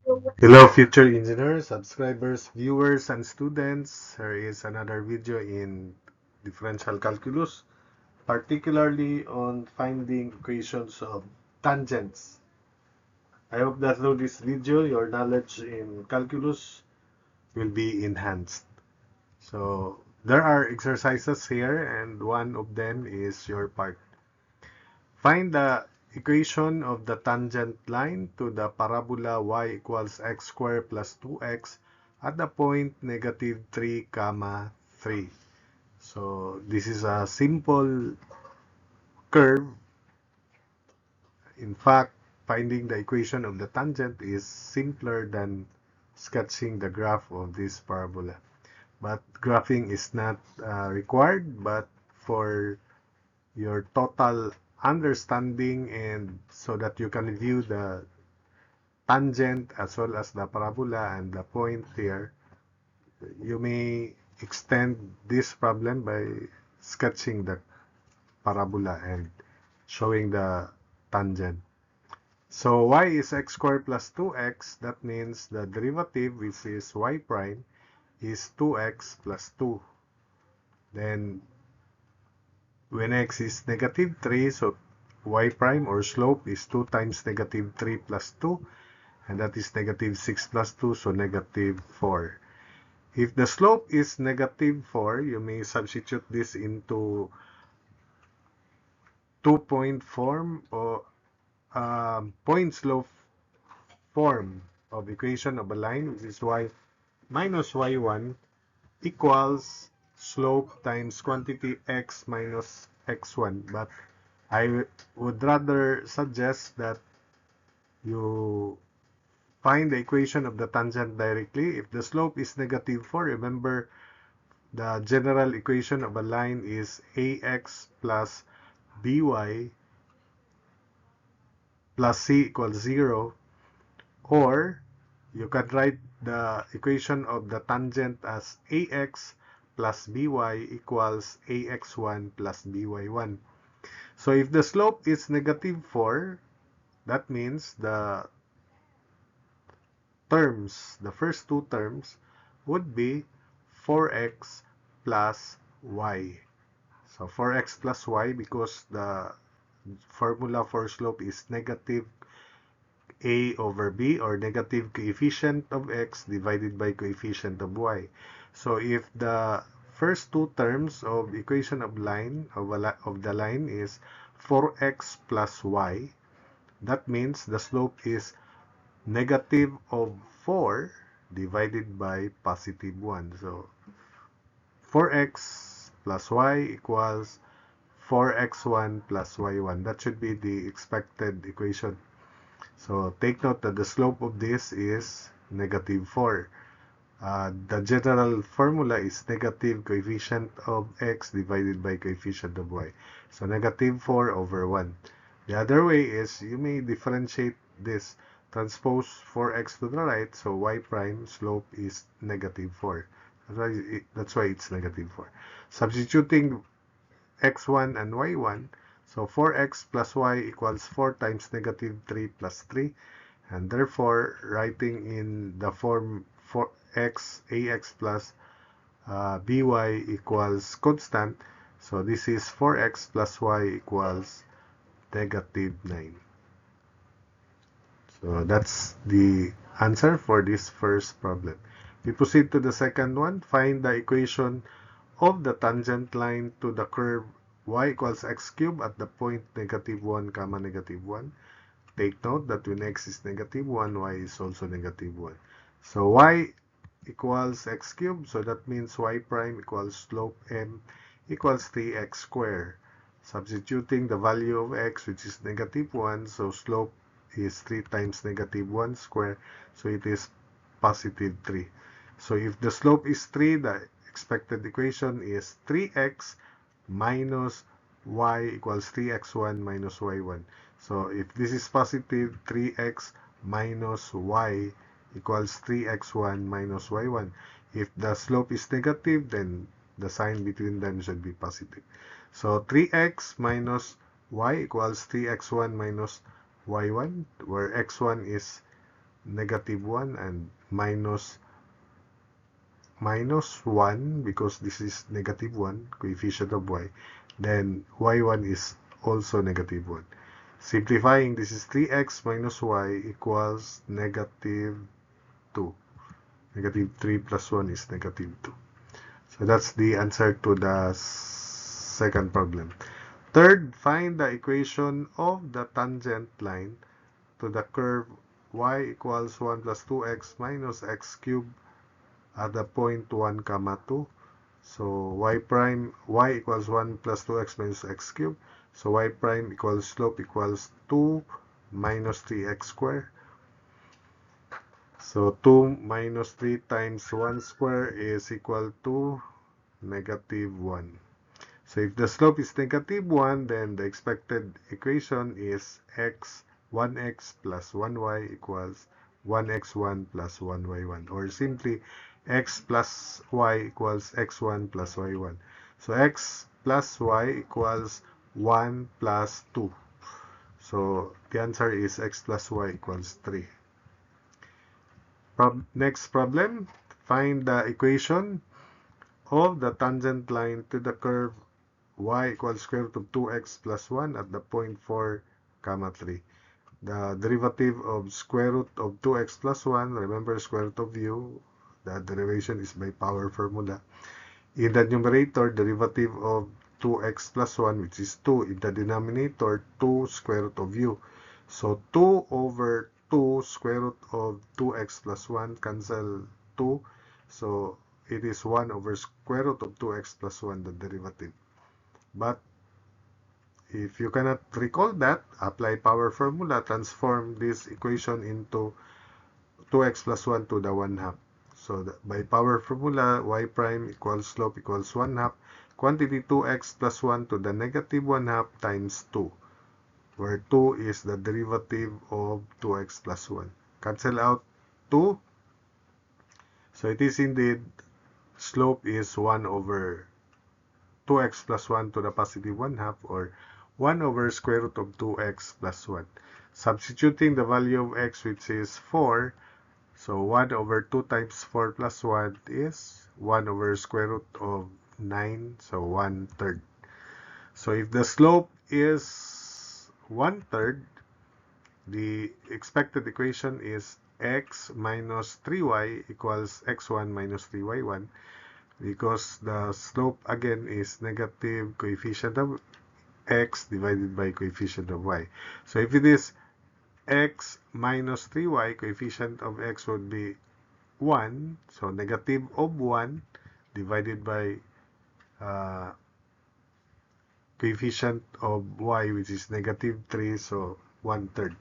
Hello, future engineers, subscribers, viewers, and students. Here is another video in differential calculus, particularly on finding equations of tangents. I hope that through this video, your knowledge in calculus will be enhanced. So, there are exercises here, and one of them is your part. Find the equation of the tangent line to the parabola y equals x squared plus 2x at the point negative 3, comma 3. So this is a simple curve. In fact, finding the equation of the tangent is simpler than sketching the graph of this parabola. But graphing is not required, but for your total understanding and so that you can view the tangent as well as the parabola and the point here, you may extend this problem by sketching the parabola and showing the tangent. So y is x squared plus 2x. That means the derivative, which is y prime, is 2x plus 2. Then when x is negative 3, so y prime or slope is 2 times negative 3 plus 2. And that is negative 6 plus 2, so negative 4. If the slope is negative 4, you may substitute this into two-point form or point slope form of equation of a line, which is y minus y1 equals slope times quantity x minus x1. But I would rather suggest that you find the equation of the tangent directly. If the slope is negative 4, remember the general equation of a line is ax plus by plus c equals 0. Or you can write the equation of the tangent as ax plus by equals ax1 plus by1. So if the slope is negative 4, that means the first two terms would be 4x plus y. So 4x plus y, because the formula for slope is negative a over b, or negative coefficient of x divided by coefficient of y. So if the first two terms of equation of the line is 4x plus y, that means the slope is negative of 4 divided by positive 1. So 4x plus y equals 4x1 plus y1. That should be the expected equation. So take note that the slope of this is negative 4. The general formula is negative coefficient of x divided by coefficient of y. So negative 4 over 1. The other way is you may differentiate this, transpose 4x to the right, so y prime slope is negative 4. That's why it's negative 4. Substituting x1 and y1, so 4x plus y equals 4 times negative 3 plus 3. And therefore, writing in the form 4x ax plus by equals constant, so this is 4x plus y equals negative 9. So that's the answer for this first problem. We proceed to the second one. Find the equation of the tangent line to the curve y equals x cubed at the point negative 1, comma negative 1. Take note that when x is negative 1, y is also negative 1. So y equals x cubed, so that means y prime equals slope m equals 3x squared. Substituting the value of x, which is negative 1, so slope is 3 times negative 1 squared, so it is positive 3. So if the slope is 3, the expected equation is 3x minus y equals 3x1 minus y1. So if this is positive, 3x minus y equals 3x1 minus y1. If the slope is negative, then the sign between them should be positive. So 3x minus y equals 3x1 minus y1, where x1 is negative 1 and minus 1 because this is negative 1, coefficient of y. Then y1 is also negative 1. Simplifying, this is 3x minus y equals negative 2. Negative 3 plus 1 is negative 2. So that's the answer to the second problem. Third, find the equation of the tangent line to the curve y equals 1 plus 2x minus x cubed at the point 1, 2. So y equals 1 plus 2x minus x cubed. So y prime equals slope equals 2 minus 3x squared. So 2 minus 3 times 1 square is equal to negative 1. So if the slope is negative 1, then the expected equation is 1x plus 1y equals 1x1 plus 1y1. Or simply, x plus y equals x1 plus y1. So x plus y equals 1 plus 2. So the answer is x plus y equals 3. Next problem, find the equation of the tangent line to the curve y equals square root of 2x plus 1 at the point 4, 3. The derivative of square root of 2x plus 1, remember square root of u, the derivation is by power formula. In the numerator, derivative of 2x plus 1, which is 2. In the denominator, 2 square root of u. So 2 over 2 square root of 2x plus 1 cancel 2. So it is 1 over square root of 2x plus 1, the derivative. But if you cannot recall that, apply power formula, transform this equation into 2x plus 1 to the 1 half. So by power formula, y prime equals slope equals 1 half, quantity 2x plus 1 to the negative 1 half times 2, where 2 is the derivative of 2x plus 1. Cancel out 2. So it is indeed, slope is 1 over 2x plus 1 to the positive 1 half, or 1 over square root of 2x plus 1. Substituting the value of x, which is 4, so 1 over 2 times 4 plus 1 is 1 over square root of 9, so 1/3. So if the slope is 1/3, the expected equation is x minus 3y equals x1 minus 3y1, because the slope again is negative coefficient of x divided by coefficient of y. So if it is x minus 3y, coefficient of x would be 1. So negative of 1 divided by coefficient of y, which is negative 3, so 1/3.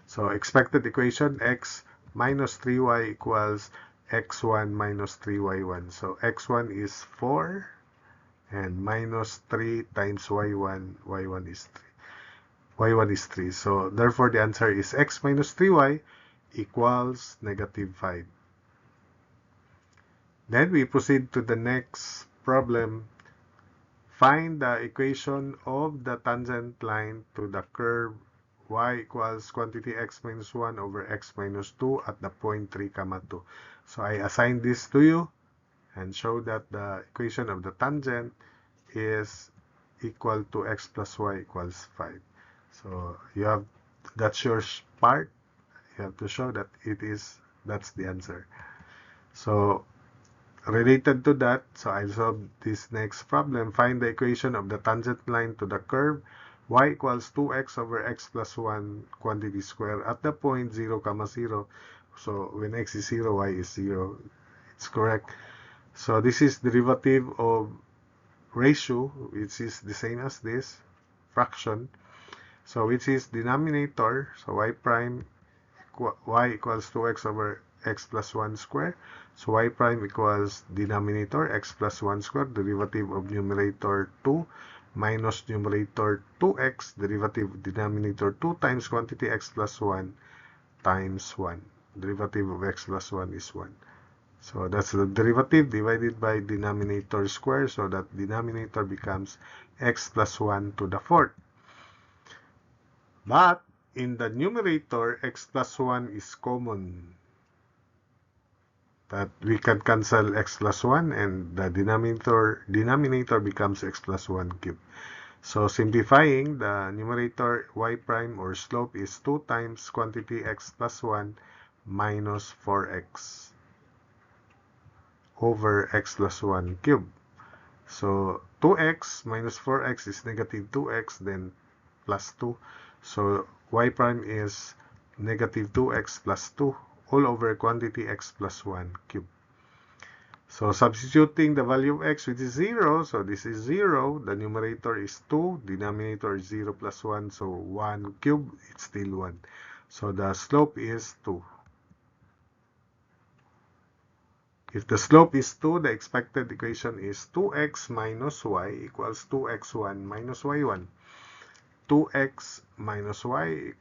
So expected equation, x minus 3y equals x1 minus 3y1. So x1 is 4 and minus 3 times y1, y1 is 3. y1 is 3. So therefore the answer is x minus 3y equals negative 5. Then we proceed to the next problem. Find the equation of the tangent line to the curve y equals quantity x minus 1 over x minus 2 at the point 3, 2. So I assign this to you and show that the equation of the tangent is equal to x plus y equals 5. So you have, that's your part. You have to show that that's the answer. So related to that, so I'll solve this next problem. Find the equation of the tangent line to the curve y equals 2x over x plus 1 quantity square at the point 0, 0. So when x is 0, y is 0. It's correct. So this is derivative of ratio, which is the same as this, fraction. So which is denominator, so y equals 2x over x plus 1 square. So y prime equals denominator x plus 1 square, derivative of numerator 2 minus numerator 2x, derivative of denominator 2 times quantity x plus 1 times 1. Derivative of x plus 1 is 1. So that's the derivative divided by denominator square, so that denominator becomes x plus 1 to the 4th. But in the numerator, x plus 1 is common. That we can cancel x plus 1 and the denominator becomes x plus 1 cubed. So simplifying, the numerator y prime or slope is 2 times quantity x plus 1 minus 4x over x plus 1 cubed. So 2x minus 4x is negative 2x, then plus 2. So y prime is negative 2x plus 2 all over quantity x plus 1 cubed. So substituting the value of x, which is 0, so this is 0, the numerator is 2, denominator is 0 plus 1, so 1 cubed, it's still 1. So the slope is 2. If the slope is 2, the expected equation is 2x minus y equals 2x1 minus y1. 2x minus y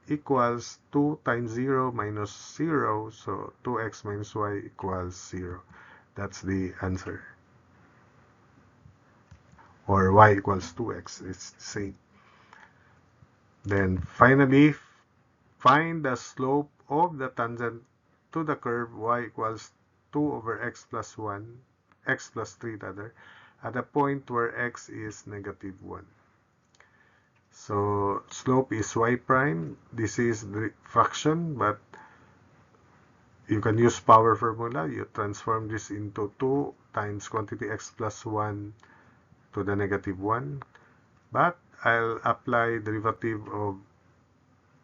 equals 2 times 0 minus 0, so 2x minus y equals 0. That's the answer. Or y equals 2x, it's the same. Then finally, find the slope of the tangent to the curve y equals 2 over x plus 1, x plus 3 rather, at a point where x is negative 1. So slope is y prime. This is the fraction, but you can use power formula. You transform this into 2 times quantity x plus 1 to the negative 1. But I'll apply derivative of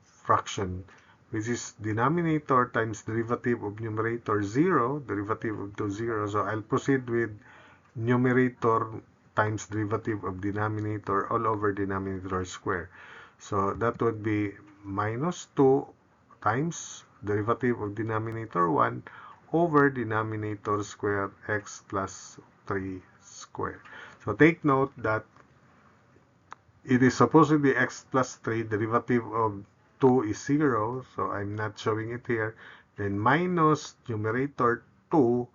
fraction, which is denominator times derivative of numerator 0, derivative of 2 0. So I'll proceed with numerator times derivative of denominator all over denominator square. So that would be minus 2 times derivative of denominator 1 over denominator square x plus 3 square. So take note that it is supposed to be x plus 3, derivative of 2 is 0, so I'm not showing it here. Then minus numerator 2,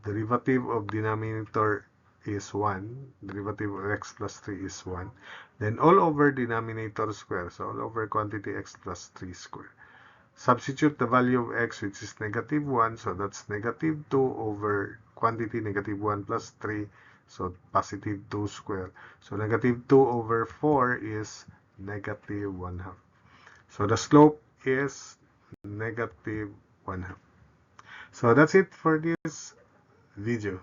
derivative of denominator is 1, derivative of x plus 3 is 1. Then all over denominator square, so all over quantity x plus 3 square. Substitute the value of x, which is negative 1, so that's negative 2 over quantity negative 1 plus 3, so positive 2 square. So negative 2 over 4 is negative 1/2. So the slope is negative 1/2. So that's it for this video.